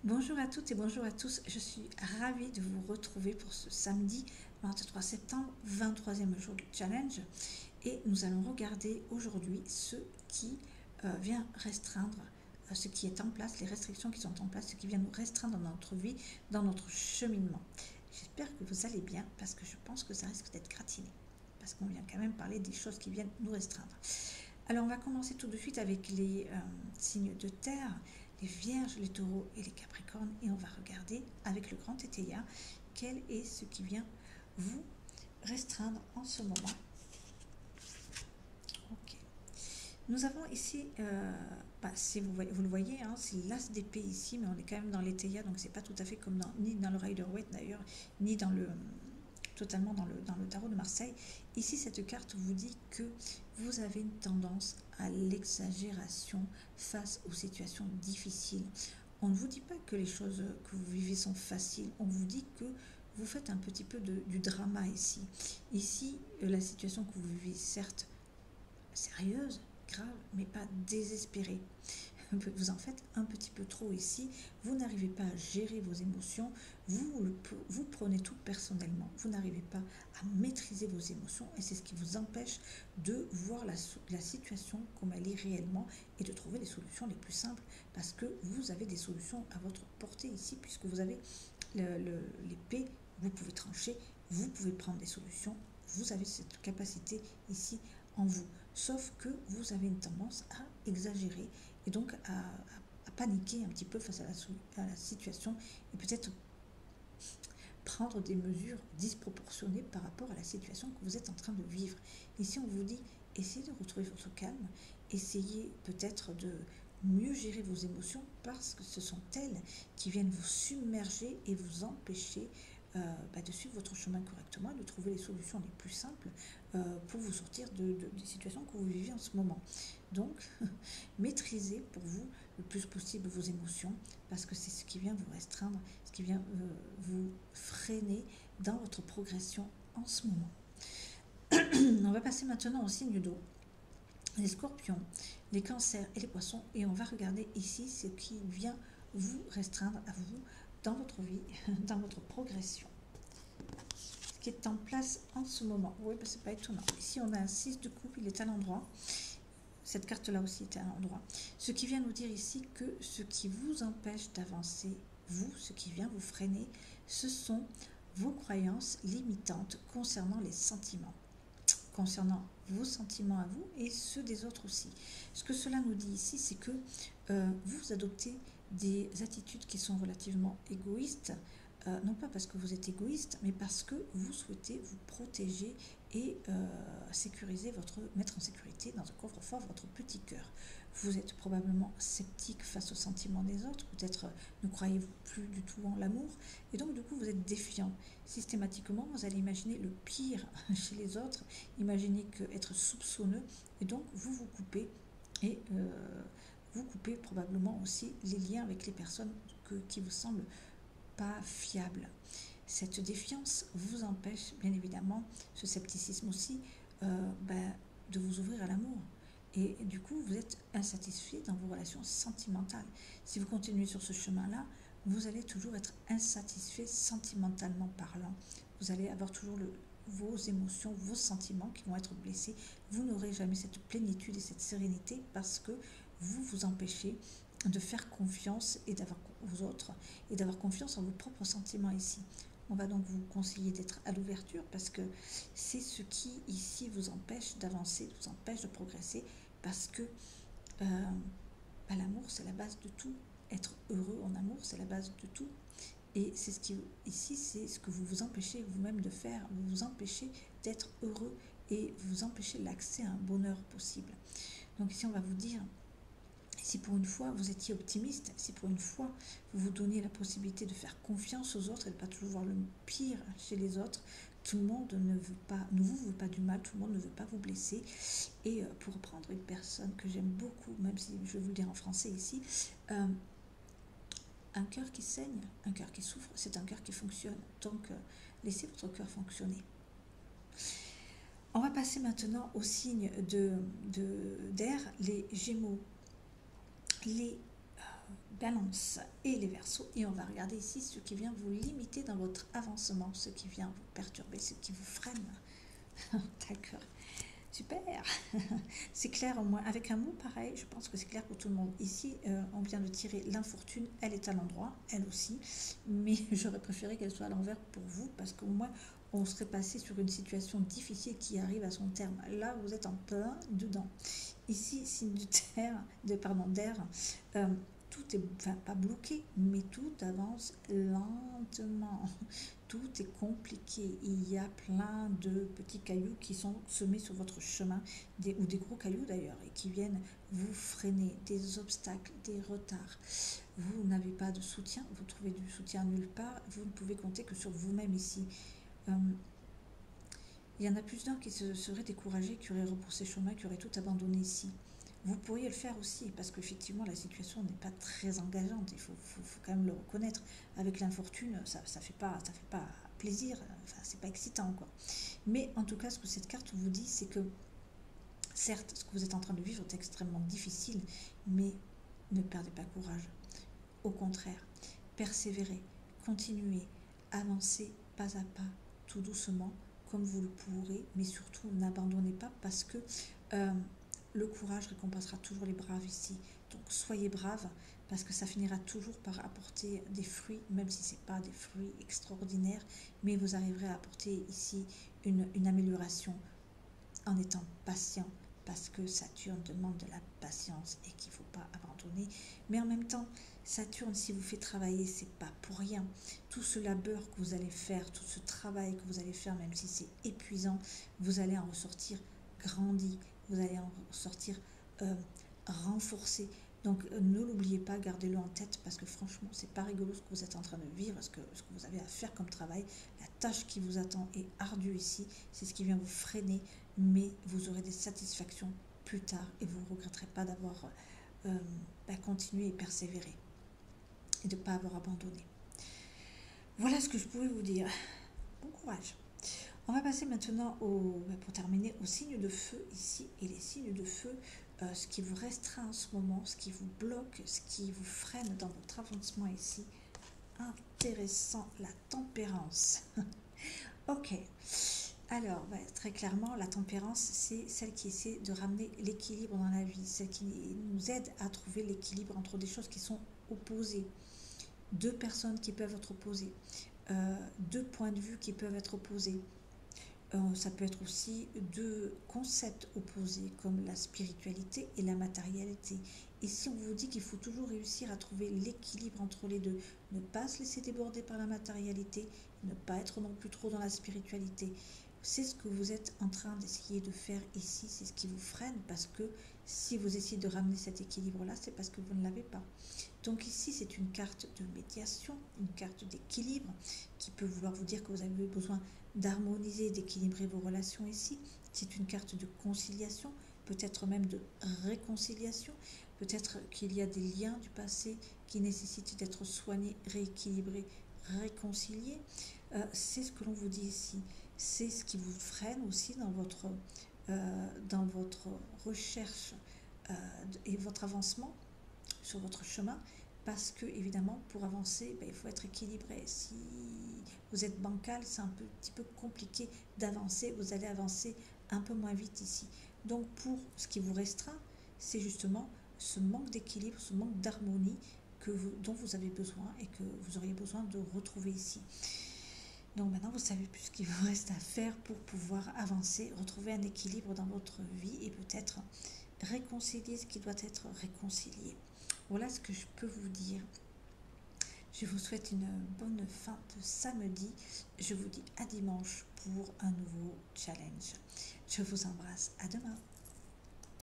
Bonjour à toutes et bonjour à tous, je suis ravie de vous retrouver pour ce samedi 23 septembre, 23e jour du challenge. Et nous allons regarder aujourd'hui ce qui vient restreindre, ce qui est en place, les restrictions qui sont en place, ce qui vient nous restreindre dans notre vie, dans notre cheminement. J'espère que vous allez bien parce que je pense que ça risque d'être gratiné. Parce qu'on vient quand même parler des choses qui viennent nous restreindre. Alors on va commencer tout de suite avec les signes de terre, les vierges, les taureaux et les capricornes, et on va regarder avec le grand tétéia quel est ce qui vient vous restreindre en ce moment. Ok. Nous avons ici, si vous le voyez, hein, c'est l'as d'épée ici, mais on est quand même dans les téias, donc c'est pas tout à fait comme ni dans le Rider-Waite d'ailleurs, ni dans le totalement dans le tarot de Marseille. Ici, cette carte vous dit que vous avez une tendance à l'exagération face aux situations difficiles. On ne vous dit pas que les choses que vous vivez sont faciles, on vous dit que vous faites un petit peu du drama ici. Ici, la situation que vous vivez, certes, sérieuse, grave, mais pas désespérée. Vous en faites un petit peu trop ici, vous n'arrivez pas à gérer vos émotions, vous prenez tout personnellement, vous n'arrivez pas à maîtriser vos émotions et c'est ce qui vous empêche de voir la situation comme elle est réellement et de trouver les solutions les plus simples parce que vous avez des solutions à votre portée ici puisque vous avez l'épée, vous pouvez trancher, vous pouvez prendre des solutions, vous avez cette capacité ici en vous. Sauf que vous avez une tendance à exagérer et donc à paniquer un petit peu face à la situation et peut-être prendre des mesures disproportionnées par rapport à la situation que vous êtes en train de vivre. Ici, on vous dit, essayez de retrouver votre calme, essayez peut-être de mieux gérer vos émotions parce que ce sont elles qui viennent vous submerger et vous empêcher de suivre votre chemin correctement, de trouver les solutions les plus simples pour vous sortir des situations que vous vivez en ce moment. Donc, maîtrisez pour vous le plus possible vos émotions parce que c'est ce qui vient vous restreindre, ce qui vient vous freiner dans votre progression en ce moment. On va passer maintenant au signe d'eau, les scorpions, les cancers et les poissons, et on va regarder ici ce qui vient vous restreindre à vous dans votre vie, dans votre progression. Ce qui est en place en ce moment. Oui, c'est pas étonnant. Ici, on a un 6 de coupe, il est à l'endroit. Cette carte-là aussi est à l'endroit. Ce qui vient nous dire ici que ce qui vous empêche d'avancer, vous, ce qui vient vous freiner, ce sont vos croyances limitantes concernant les sentiments, concernant vos sentiments à vous et ceux des autres aussi. Ce que cela nous dit ici, c'est que vous adoptez des attitudes qui sont relativement égoïstes, non pas parce que vous êtes égoïste, mais parce que vous souhaitez vous protéger et mettre en sécurité dans un coffre-fort votre petit cœur. Vous êtes probablement sceptique face aux sentiments des autres, peut-être ne croyez-vous plus du tout en l'amour, et donc du coup vous êtes défiant. Systématiquement, vous allez imaginer le pire chez les autres, imaginez être soupçonneux, et donc vous vous coupez, et vous coupez probablement aussi les liens avec les personnes qui vous semblent pas fiables. Cette défiance vous empêche, bien évidemment, ce scepticisme aussi, de vous ouvrir à l'amour. Et du coup, vous êtes insatisfait dans vos relations sentimentales. Si vous continuez sur ce chemin-là, vous allez toujours être insatisfait sentimentalement parlant. Vous allez avoir toujours vos émotions, vos sentiments qui vont être blessés. Vous n'aurez jamais cette plénitude et cette sérénité parce que vous vous empêchez de faire confiance aux autres et d'avoir confiance en vos propres sentiments ici. On va donc vous conseiller d'être à l'ouverture parce que c'est ce qui ici vous empêche d'avancer, vous empêche de progresser parce que l'amour c'est la base de tout. Être heureux en amour c'est la base de tout. Et c'est ici c'est ce que vous vous empêchez vous-même de faire. Vous vous empêchez d'être heureux et vous empêchez l'accès à un bonheur possible. Donc ici on va vous dire, si pour une fois vous étiez optimiste, si pour une fois vous vous donniez la possibilité de faire confiance aux autres et de ne pas toujours voir le pire chez les autres, tout le monde ne vous veut pas du mal, tout le monde ne veut pas vous blesser. Et pour reprendre une personne que j'aime beaucoup, même si je vais vous le dire en français ici, un cœur qui saigne, un cœur qui souffre, c'est un cœur qui fonctionne. Donc laissez votre cœur fonctionner. On va passer maintenant au signe d'air, les Gémeaux, les Balance et les Verseaux, et on va regarder ici ce qui vient vous limiter dans votre avancement, ce qui vient vous perturber, ce qui vous freine. D'accord, super. C'est clair au moins, avec un mot pareil, je pense que c'est clair pour tout le monde. Ici, on vient de tirer l'infortune, elle est à l'endroit, elle aussi, mais j'aurais préféré qu'elle soit à l'envers pour vous, parce qu'au moins, on serait passé sur une situation difficile qui arrive à son terme. Là, vous êtes en plein dedans. Ici, signe de terre, d'air, tout est, enfin pas bloqué, mais tout avance lentement. Tout est compliqué. Il y a plein de petits cailloux qui sont semés sur votre chemin, ou des gros cailloux d'ailleurs, et qui viennent vous freiner, des obstacles, des retards. Vous n'avez pas de soutien, vous trouvez du soutien nulle part, vous ne pouvez compter que sur vous-même ici. Il y en a plus d'un qui se serait découragé, qui aurait repoussé chemin, qui aurait tout abandonné ici. Vous pourriez le faire aussi, parce qu'effectivement, la situation n'est pas très engageante. Il faut quand même le reconnaître. Avec l'infortune, ça fait pas plaisir. Enfin, c'est pas excitant, quoi. Mais en tout cas, ce que cette carte vous dit, c'est que, certes, ce que vous êtes en train de vivre est extrêmement difficile, mais ne perdez pas courage. Au contraire, persévérez, continuez, avancez pas à pas, tout doucement, comme vous le pourrez, mais surtout n'abandonnez pas, parce que le courage récompensera toujours les braves ici. Donc soyez braves, parce que ça finira toujours par apporter des fruits, même si ce n'est pas des fruits extraordinaires, mais vous arriverez à apporter ici une amélioration en étant patient, parce que Saturne demande de la patience et qu'il ne faut pas abandonner. Mais en même temps, Saturne, si vous fait travailler, c'est pas pour rien. Tout ce labeur que vous allez faire, tout ce travail que vous allez faire, même si c'est épuisant, vous allez en ressortir grandi, vous allez en ressortir renforcé. Donc ne l'oubliez pas, gardez-le en tête, parce que franchement, c'est pas rigolo ce que vous êtes en train de vivre, ce que vous avez à faire comme travail. La tâche qui vous attend est ardue ici, c'est ce qui vient vous freiner, mais vous aurez des satisfactions plus tard et vous ne regretterez pas d'avoir continué et persévéré et de ne pas avoir abandonné. Voilà ce que je pouvais vous dire. Bon courage. On va passer maintenant, pour terminer, aux signes de feu ici. Et les signes de feu, ce qui vous restreint en ce moment, ce qui vous bloque, ce qui vous freine dans votre avancement ici. Intéressant, la tempérance. Ok. Alors, très clairement, la tempérance, c'est celle qui essaie de ramener l'équilibre dans la vie, celle qui nous aide à trouver l'équilibre entre des choses qui sont opposées, deux personnes qui peuvent être opposées, deux points de vue qui peuvent être opposés. Ça peut être aussi deux concepts opposés, comme la spiritualité et la matérialité. Ici, on vous dit qu'il faut toujours réussir à trouver l'équilibre entre les deux, ne pas se laisser déborder par la matérialité, ne pas être non plus trop dans la spiritualité. C'est ce que vous êtes en train d'essayer de faire ici, c'est ce qui vous freine, parce que si vous essayez de ramener cet équilibre-là, c'est parce que vous ne l'avez pas. Donc ici, c'est une carte de médiation, une carte d'équilibre, qui peut vouloir vous dire que vous avez besoin d'harmoniser, d'équilibrer vos relations ici. C'est une carte de conciliation, peut-être même de réconciliation. Peut-être qu'il y a des liens du passé qui nécessitent d'être soignés, rééquilibrés, réconciliés. C'est ce que l'on vous dit ici. C'est ce qui vous freine aussi dans votre recherche et votre avancement sur votre chemin, parce que évidemment pour avancer, il faut être équilibré. Si vous êtes bancal, c'est un petit peu compliqué d'avancer, vous allez avancer un peu moins vite ici. Donc pour ce qui vous restreint, c'est justement ce manque d'équilibre, ce manque d'harmonie dont vous avez besoin et que vous auriez besoin de retrouver ici. Donc maintenant, vous savez plus ce qu'il vous reste à faire pour pouvoir avancer, retrouver un équilibre dans votre vie et peut-être réconcilier ce qui doit être réconcilié. Voilà ce que je peux vous dire. Je vous souhaite une bonne fin de samedi. Je vous dis à dimanche pour un nouveau challenge. Je vous embrasse. À demain.